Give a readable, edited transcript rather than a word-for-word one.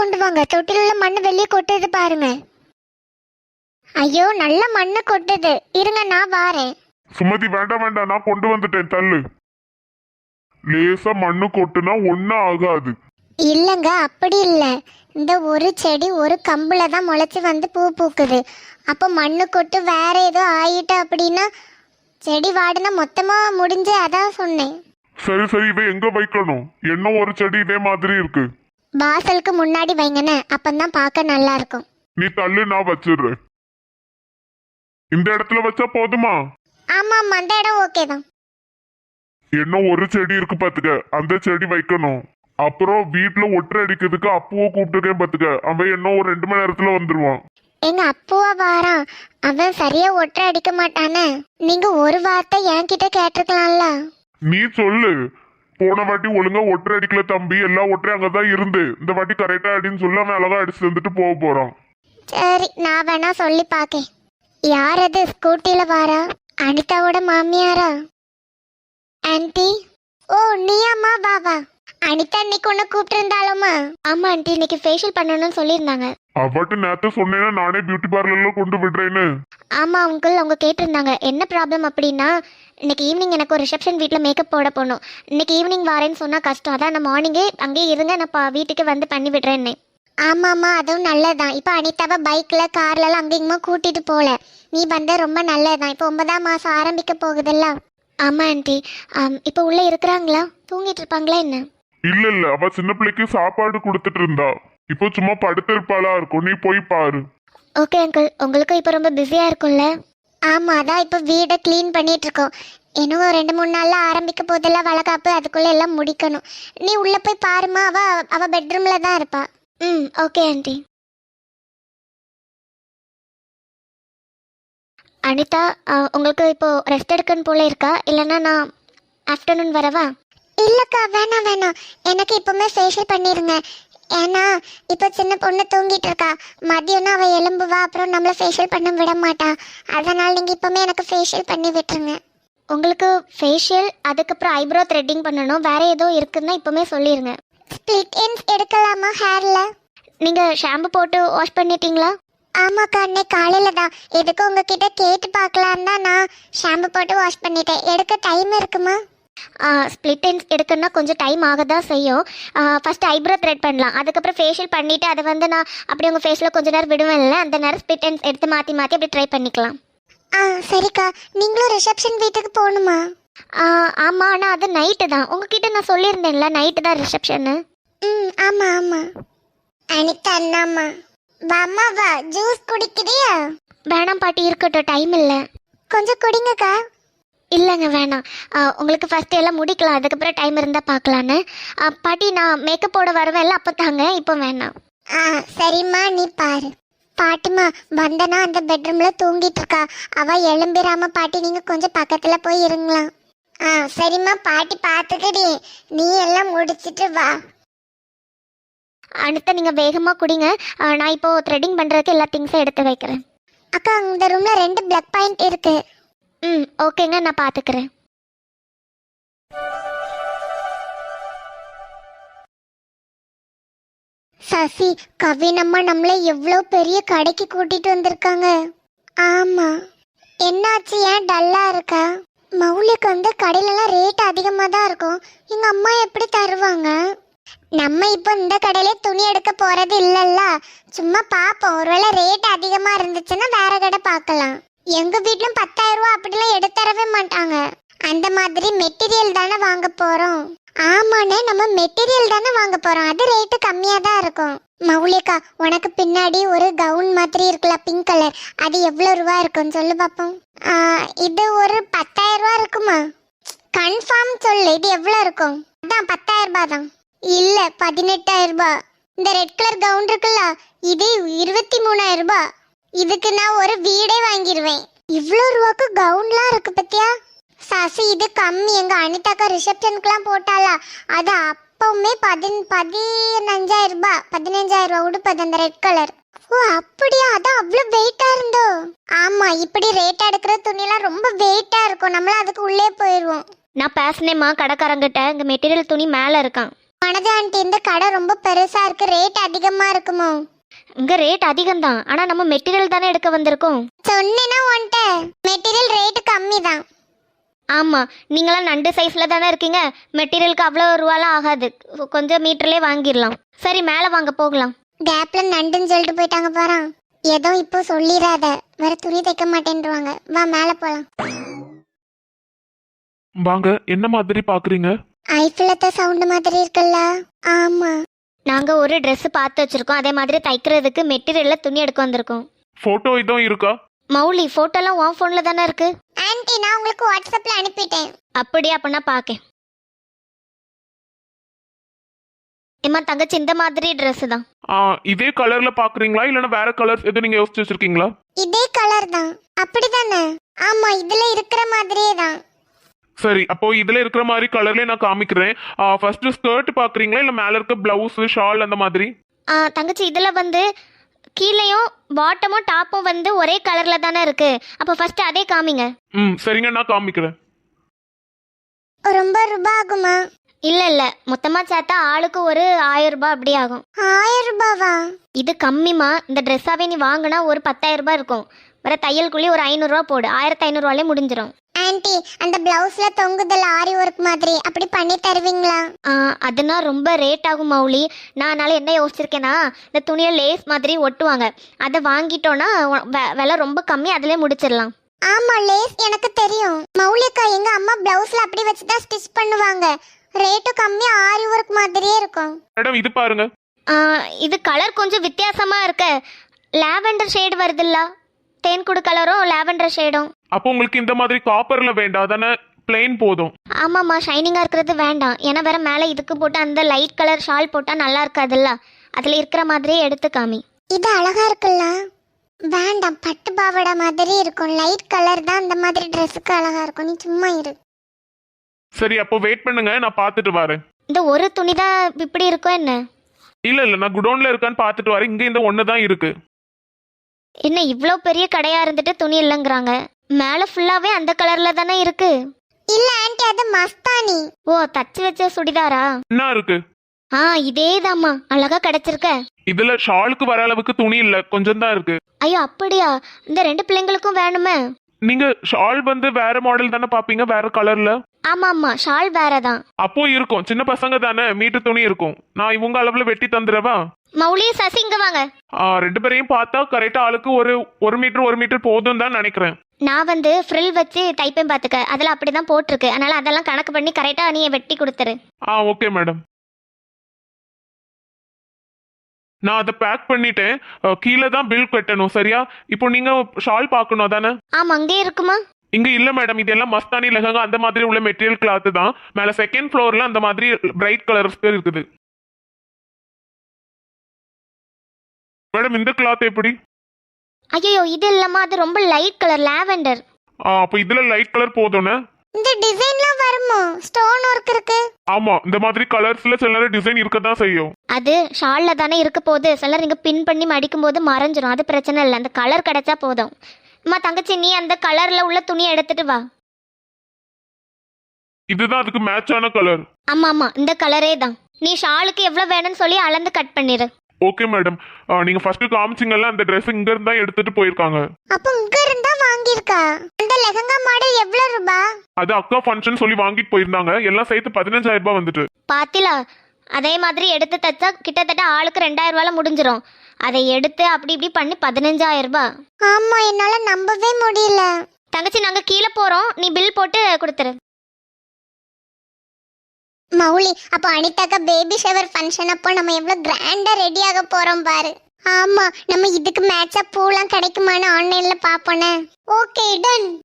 கொண்டு வாங்க. தொட்டில உள்ள மண்ணு வெளியே கொட்டுது பாருங்க. ஐயோ நல்ல மண்ணு கொட்டுது, இருங்க நான் வாரேன். சுமதி வேண்டாம் வேண்டாம், நான் கொண்டு வந்துட்டேன், தள்ளு. லேசா மண்ணு கொட்டுனா ஒன்னும் ஆகாது. இல்லங்க அப்படி இல்ல, இந்த ஒரு செடி ஒரு கம்புல தான் முளைச்சு வந்து பூ பூக்குது. அப்போ மண்ணு கொட்டு வேற ஏதோ ஆயிட்டு அப்படின்னா செடி வாடுனா மொத்தமா முடிஞ்சு, அதான் சொன்னேன். சரி சரி, இவ எங்க வைக்கணும்? என்ன ஒரு செடி இதே மாதிரி இருக்கு. வாசலுக்கு முன்னாடி வைங்கன்னு, அப்பந்தான் பார்க்க நல்லா இருக்கும். நீ தள்ளு, நான் வச்சிடுறேன். இந்த இடத்துல வச்சா போதுமா? ஆமா ஆமா அந்த இடம் ஓகே தான். என்ன ஒரு செடி இருக்கு பாத்துக்க, அந்த செடி வைக்கணும். அப்புறம் வீட்டுல ஒற்றை அடிக்கிறதுக்கு அப்புவ கூப்பிட்டுருக்கேன் பாத்துக்க, அவன் என்ன ஒரு 2 மணி நேரத்துல வந்துருவான். எங்க அப்புவா வாரான், அவன் சரியா ஒற்றை அடிக்க மாட்டானே. நீங்க ஒரு வார்த்தை என்கிட்ட கேட்டிருக்கலாம்ல. நீ சொல்லு, போன வாட்டி ஒழுங்கா ஒற்றை அடிக்கல தம்பி, எல்லா ஒற்றையும் அங்கதான் இருந்து, இந்த வாட்டி கரெக்டா அடின்னு சொல்லி அவன் அழகா அடிச்சு வந்துட்டு போக போறான். சரி நான் வேணா சொல்லி பாக்கேன். யார் அது ஸ்கூட்டில வாரா? அனிதாவோட மாமியாரா? ஆன்ட்டி. ஓ நீயாம்மா, வா வா. அனிதா இன்னைக்கு உன்னை கூப்பிட்டு இருந்தாலுமா? ஆமா ஆன்ட்டி, இன்னைக்கு ஃபேஷியல் பண்ணணும்னு சொல்லியிருந்தாங்க. அவட்டு நேத்து சொன்னேன்னா நானே பியூட்டி பார்லர்ல கொண்டு விடுறேன்னு. ஆமா அங்கிள், அவங்க கேட்டிருந்தாங்க என்ன ப்ராப்ளம் அப்படின்னா, இன்னைக்கு ஈவினிங் எனக்கு ஒரு ரிசப்ஷன் வீட்டில் மேக்கப் போட போகணும். இன்னைக்கு ஈவினிங் வரேன்னு சொன்னால் கஷ்டம், அதான் நான் மார்னிங்கே அங்கேயே இருங்க, நான் வீட்டுக்கு வந்து பண்ணி விடுறேன்னு. ஆமாம்மா அதுவும் நல்லதுதான். இப்போ அனிதாவை பைக்கில் கார்லலாம் அங்கேயுமா கூட்டிகிட்டு போகல, நீ வந்த ரொம்ப நல்லதுதான். இப்போ 9ஆம் மாதம் ஆரம்பிக்க போகுதுல்ல. ஆமா ஆண்டி. இப்போ உள்ளே இருக்கிறாங்களா, தூங்கிட்டு இருப்பாங்களா என்ன? இல்ல இல்ல, அவ சின்ன பிள்ளைக்கு சாப்பாடு கொடுத்துட்டு இருந்தா, இப்போ சும்மா படுத்திருப்பாளா இருக்கும், நீ போய் பாரு. ஓகே அங்கிள், உங்களுக்கும் இப்போ ரொம்ப பிஸியாக இருக்கும்ல? ஆமாம் அதான் இப்போ வீடை க்ளீன் பண்ணிட்டு இருக்கோம். இன்னும் 2-3 நாளில் ஆரம்பிக்க போதெல்லாம் வளகாப்பு, அதுக்குள்ளே எல்லாம் முடிக்கணும். நீ உள்ளே போய் பாருமா, அவ பெட்ரூமில் தான் இருப்பா. ம் ஓகே ஆண்டி. அனிதா, உங்களுக்கு இப்போ ரெஸ்ட் எடுக்கணும் போல இருக்கா, இல்லைன்னா நான் ஆஃப்டர்நூன் வரவா? இல்லைக்கா வேணாம் வேணாம், எனக்கு இப்போவுமே ஃபேஷியல் பண்ணிடுங்க. ஏன்னா இப்போ சின்ன பொண்ணு தூங்கிட்டு இருக்கா, மதியம்னா அவள் எலும்புவா, அப்புறம் நம்மளை ஃபேஷியல் பண்ண விட மாட்டா. அதனால் நீங்கள் இப்போவுமே எனக்கு ஃபேஷியல் பண்ணி விட்டுருங்க. உங்களுக்கு ஃபேஷியல், அதுக்கப்புறம் ஐப்ரோ த்ரெட்டிங் பண்ணணும், வேற ஏதோ இருக்குன்னா இப்போவுமே சொல்லிடுங்க. ஸ்ப்ளிட் எண்ட்ஸ் எடுக்கலாமா ஹேரில்? நீங்கள் ஷாம்பு போட்டு வாஷ் பண்ணிட்டீங்களா? ஆமாக்கா, அன்னைக்கு காலையில் தான். எதுக்கு உங்ககிட்ட கேட்டு பார்க்கலான்னு தான் நான் ஷாம்பு போட்டு வாஷ் பண்ணிட்டேன். எடுக்க டைம் இருக்குமா? ஸ்ப்ளிட் எண்ட்ஸ் எடுக்கணும்னா கொஞ்சம் டைம் ஆக தான் செய்யும். ஃபஸ்ட்டு ஐப்ரோ த்ரெட் பண்ணலாம், அதுக்கப்புறம் ஃபேஷியல் பண்ணிவிட்டு அதை வந்து நான் அப்படி உங்கள் ஃபேஸில் கொஞ்சம் நேரம் விடுவேன்ல, அந்த நேரம் ஸ்ப்ளிட் எண்ட்ஸ் எடுத்து மாற்றி மாற்றி அப்படி ட்ரை பண்ணிக்கலாம். சரிக்கா. நீங்களும் ரிசப்ஷன் வீட்டுக்கு போகணுமா? ஆமாம், ஆனால் அது நைட்டு தான். உங்ககிட்ட நான் சொல்லியிருந்தேன்ல நைட்டு தான் ரிசப்ஷனு. ஆமாம் ஆமாம். அனிதா அண்ணாம்மா வாம்மா வா, ஜூஸ் குடிக்கிறியா? வேணாம் பாட்டி, இருக்கட்டும், டைம் இல்லை. கொஞ்சம் குடிங்கக்கா. இல்லைங்க வேணாம், உங்களுக்கு ஃபஸ்ட்டு எல்லாம் முடிக்கலாம், அதுக்கப்புறம் டைம் இருந்தால் பார்க்கலான்னு. பாட்டி நான் மேக்கப் போட வருவேன்ல, அப்போ தாங்க, இப்போ வேணாம். சரிம்மா நீ பாரு. பாட்டிமா வந்தனா அந்த பெட்ரூமில் தூங்கிட்டு இருக்கா, அவள் எழும்பிராம பாட்டி, நீங்கள் கொஞ்சம் பக்கத்தில் போய் இருங்களாம். சரிம்மா பாட்டி பார்த்துக்கடி, நீ எல்லாம் முடிச்சிட்டு வா. அடுத்து நீங்கள் வேகமாக குடிங்க, நான் இப்போது த்ரெட்டிங் பண்ணுறதுக்கு எல்லா திங்ஸும் எடுத்து வைக்கிறேன். அக்கா இந்த ரூமில் 2 பிளக் பாயிண்ட் இருக்கு. ஓகேங்க, நான் பார்த்துக்கிறேன். சசி, கவினம்மா நம்மளை எவ்வளோ பெரிய கடைக்கு கூட்டிட்டு வந்திருக்காங்க. ஆமா, என்னாச்சு, ஏன் டல்லா இருக்கா? மௌலிக்கு வந்து கடையிலலாம் ரேட் அதிகமாக தான் இருக்கும், எங்க அம்மா எப்படி தருவாங்க? நம்ம இப்போ இந்த கடையிலே துணி எடுக்க போறது இல்லைல்ல, சும்மா பார்ப்போம், ஒருவேளை ரேட் அதிகமாக இருந்துச்சுன்னா வேற கடை பார்க்கலாம். எங்க வீட்லயும் 10,000 ரூபா அப்படிலாம் எடுத்தரவே மாட்டாங்க. அந்த மாதிரி மெட்டீரியல் தானே வாங்க போறோம். ஆமாண்ணே, நம்ம மெட்டீரியல் தானே வாங்க போறோம், அது ரேட்டு கம்மியா தான் இருக்கும். மௌலிகா, உனக்கு பின்னாடி ஒரு கவுன் மாதிரி இருக்குல்ல, பிங்க் கலர், அது எவ்வளவு ரூபா இருக்கும் சொல்லு பாப்போம். இது ஒரு 10,000 ரூபா இருக்குமா? கன்ஃபார்ம் சொல்லு, இது எவ்வளவு இருக்கும்? அதான் 10,000 ரூபாய் தான். இல்ல 18,000 ரூபாய். இந்த ரெட் கலர் கவுன் இருக்குல்ல, இது 23,000 ரூபாய். இதுக்கு நான் ஒரு வீடே வாங்கிடுவேன். இவ்வளோ ரூபாய்க்கு கவுன்லாம் இருக்கு பத்தியா? சசி இது கம்மி, எங்க அனிதாக்கா ரிசப்ஷனுக்குலாம் போட்டாளா, அது அப்பவுமே 15,000 ரூபாய், 15,000 ரூபாய் உடுப்பு, அந்த ரெட் கலர். ஓ அப்படியா, அதான் அவ்வளோ வெயிட்டா இருந்தோ? ஆமா, இப்படி ரேட்டா எடுக்கிற துணிலாம் ரொம்ப வெயிட்டா இருக்கும், நம்மள அதுக்கு உள்ளே போயிடுவோம். நான் பேசினேம்மா கடைக்காரங்கிட்ட, இங்கே மெட்டீரியல் துணி மேலே இருக்கான். வனஜா ஆண்டி, இந்த கடை ரொம்ப பெருசா இருக்கு, ரேட் அதிகமா இருக்குமோ? இங்க ரேட் அதிகம்தான், ஆனா நம்ம மெட்டீரியல் தானே எடுக்க வந்திருக்கோம். சொன்னேன்னா உன்ட்ட மெட்டீரியல் ரேட் கம்மி தான். ஆமா, நீங்களாம் நண்டு சைஸ்ல தானே இருக்கீங்க, மெட்டீரியலுக்கு அவ்வளோ ரூபாலாம் ஆகாது, கொஞ்சம் மீட்டர்லேயே வாங்கிடலாம். சரி மேலே வாங்க போகலாம். கேப்ல நண்டுன்னு சொல்லிட்டு போயிட்டாங்க பாரு. ஏதோ இப்போ சொல்லிடாத, வேற துணி தைக்க மாட்டேன்றாங்க. வா மேல போலாம். வாங்க, என்ன மாதிரி பாக்குறீங்க? ஐஃபிலத்த சவுண்ட் மாதிரி இருக்குல்ல? ஆமா. நாங்க ஒரு Dress பார்த்து வச்சிருக்கோம், அதே மாதிரி தைக்கிறதுக்கு மெட்டீரியல்ல துணி எடுக்க வந்திருக்கோம். போட்டோ இதுவும் இருக்கா? மௌலி, போட்டோலாம் உன் ஃபோன்ல தானே இருக்கு? ஆன்ட்டி, நான் உங்களுக்கு வாட்ஸ்அப்ல அனுப்பிட்டேன். அப்படியே அப்பனா பாக்கேன். ஏமா தங்கச்சி, இந்த மாதிரி Dress தான். இதே கலர்ல பாக்குறீங்களா இல்லனா வேற கலர்ஸ் எதுவும் நீங்க யோசிச்சு வச்சிருக்கீங்களா? இதே கலர் தான். அப்படிதானே? ஆமா, இதுல இருக்கிற மாதிரியே தான். சரி, அப்போ இதுல இருக்கிற மாதிரி கலர்ல நான் காமிக்கிறேன். ஃபர்ஸ்ட் ஸ்கர்ட் பாக்குறீங்களா இல்ல மேல இருக்க பிளவுஸ் ஷால் அந்த மாதிரி? தங்கச்சி, இதுல வந்து கீழேயும் பாட்டமும் டாப்பும் வந்து ஒரே கலர்ல தானே இருக்கு, அப்போ ஃபர்ஸ்ட் அதே காமிங்க. சரிங்க, நான் காமிக்கிறேன். ரொம்ப ரூபாய் ஆகுமா? இல்ல இல்ல, மொத்தமா சேர்த்தா ஆளுக்கு ஒரு 1000 ரூபாய் அப்படி ஆகும். 1000 ரூபாவா? இது கம்மிமா. இந்த ட்ரெஸ்ஸாவே நீ வாங்கினா ஒரு 10,000 ரூபாய் இருக்கும். வேற தையல் கூலி ஒரு 500 ரூபா போடு, 1500 ரூபாயிலே முடிஞ்சிடும். ஆன்ட்டி, அந்த பிளவுஸ்ல தொங்குதல் ஆரி ஒர்க் மாதிரி அப்படி பண்ணி தருவீங்களா? அதுனா ரொம்ப ரேட் ஆகும் மௌலி. நான் அதனால என்ன யோசிச்சிருக்கேன்னா, இந்த துணியை லேஸ் மாதிரி ஒட்டுவாங்க, அதை வாங்கிட்டோன்னா விலை ரொம்ப கம்மி, அதிலே முடிச்சிடலாம். ஆமா, லேஸ் எனக்கு தெரியும். மௌலிகா, எங்க அம்மா பிளவுஸ்ல அப்படி வச்சுதான் ஸ்டிச் பண்ணுவாங்க. ரேட்டு கம்மி, ஆரி ஒர்க் மாதிரியே இருக்கும். மேடம், இது பாருங்க. இது கலர் கொஞ்சம் வித்தியாசமா இருக்க. லாவெண்டர் ஷேடு வருதுல்ல, தேன்குடு கலரும் லாவெண்டர் ஷேடும். அப்போ உங்களுக்கு இந்த மாதிரி காப்பர்ல வேண்டாம் தானே, பிளெயின் போதும். ஆமாம்மா, ஷைனிங்காக இருக்கிறது வேண்டாம். ஏன்னா வேற மேலே இதுக்கு போட்டு அந்த லைட் கலர் ஷால் போட்டால் நல்லா இருக்காதுல்ல, அதில் இருக்கிற மாதிரியே எடுத்து காமி. இது அழகா இருக்குல்ல? வேண்டாம், பட்டு பாவாடை மாதிரி இருக்கும். லைட் கலர் தான் அந்த மாதிரி ட்ரெஸ்ஸுக்கு அழகா இருக்கும். நீ சும்மா இரு. சரி, அப்போ வெயிட் பண்ணுங்க, நான் பார்த்துட்டு வரேன். இந்த ஒரு துணி தான் இப்படி இருக்கும் என்ன? இல்ல நான் குடோன்ல இருக்கான்னு பார்த்துட்டு வரேன். இங்க இந்த ஒன்று தான் இருக்கு. என்ன இவ்வளோ பெரிய கடையாக இருந்துட்டு துணி இல்லைங்கிறாங்க? மேலே ஃபுல்லாகவே அந்த கலரில் தானே இருக்கு. இல்ல ஆன்ட்டி, அது மஸ்தானி. ஓ, தச்சு வச்ச சுடிதாரா? என்ன இருக்கு? இதேதாம்மா, அழகா கிடைச்சிருக்க. இதுல ஷாலுக்கு வர அளவுக்கு துணி இல்ல, கொஞ்சம் தான் இருக்கு. ஐயோ அப்படியா? இந்த 2 பிள்ளைங்களுக்கும் வேணுமே. நீங்க ஷால் வந்து வேற மாடல் தானே பாப்பீங்க, வேற கலர்ல? ஆமாம்மா, ஷால் வேற தான். அப்போ இருக்கும், சின்ன பசங்க தானே, மீட்டர் துணி இருக்கும். நான் இவங்க அளவுல வெட்டி தந்துடுவா. மௌலி, சசி, இங்க வாங்க. 2 பேரையும் பார்த்தா கரெக்டா ஆளுக்கு ஒரு 1 மீட்டர் போதும் தான் நினைக்கிறேன். நான் வந்து ஃப்ரில் வச்சு தைப்பேன் பார்த்துக்க, அதில் அப்படி தான் போட்டிருக்கு. அதனால அதெல்லாம் கணக்கு பண்ணி கரெக்டாக நீ வெட்டி கொடுத்துரு. Okay madam. நான் அதை பேக் பண்ணிட்டேன். கீழே தான் பில் கட்டணும், சரியா? இப்போ நீங்க ஷால் பார்க்கணும் தானே? ஆமாம், அங்கே இருக்குமா? இங்க இல்ல மேடம், இதெல்லாம் மஸ்தானி லெஹங்கா அந்த மாதிரி உள்ள மெட்டீரியல் கிளாத் தான். மேல செகண்ட் ஃப்ளோர்ல அந்த மாதிரி பிரைட் கலர்ஸ் இருக்குது. மேடம், இந்த கிளாத் எப்படி? ஐயோ, இது இல்லம்மா, அது ரொம்ப லைட் கலர், லாவெண்டர். அப்போ இதுல லைட் கலர் போதும்னே. இந்த டிசைன்லாம் வருமோ? ஸ்டோன் ஒர்க் இருக்கு. ஆமா, இந்த மாதிரி கலர்ஸ்ல சில டிசைன் இருக்க தான் செய்யும். அது ஷால்ல தானே இருக்க போகுது, சிலர் நீங்க பின் பண்ணி மடிக்கும் போது மறைஞ்சிரும், அது பிரச்சனை இல்லை. அந்த கலர் கிடைச்சா போதும். அம்மா தங்கச்சி, நீ அந்த கலர்ல உள்ள துணியை எடுத்துட்டு வா. இதுதான் அதுக்கு மேட்சான கலர். ஆமா ஆமா, இந்த கலரே தான். நீ ஷாலுக்கு எவ்வளவு வேணும்னு சொல்லி அளந்து கட் பண்ணிரு. Okay madam. நீங்க ஃபர்ஸ்ட் காமிச்சிங்கல்ல, அந்த Dress இங்க இருந்தா எடுத்துட்டு போயிருக்காங்க. அப்ப இங்க இருந்தா வாங்கிருக்கா? அந்த லெஹங்கா மாடல் எவ்வளவு ரூபாய்? அது அக்கா ஃபங்க்ஷன் சொல்லி வாங்கிட்டு போயிருந்தாங்க. எல்லாம் சேர்த்து 15,000 ரூபாய் வந்துட்டு. பாத்திலா, அதே மாதிரி எடுத்து தச்சா கிட்டத்தட்ட ஆளுக்கு 2000 ரூபாயில முடிஞ்சிரும். அதை எடுத்து அப்படி இப்படி பண்ணி 15,000 ரூபாய். ஆமா, என்னால நம்பவே முடியல. தங்கச்சி, நாங்க கீழே போறோம், நீ பில் போட்டு கொடுத்துரு. மௌலி, அப்போ அனிதாக்கா பேபி ஷவர் ஃபங்க்ஷன் அப்போ நம்ம எவ்வளவு கிராண்டா ரெடி ஆக போறோம் பாரு. ஆமா, நம்ம இதுக்கு மேட்சா பூலாம் கிடைக்குமான்னு ஆன்லைன்ல பாப்போனே. Okay, ton.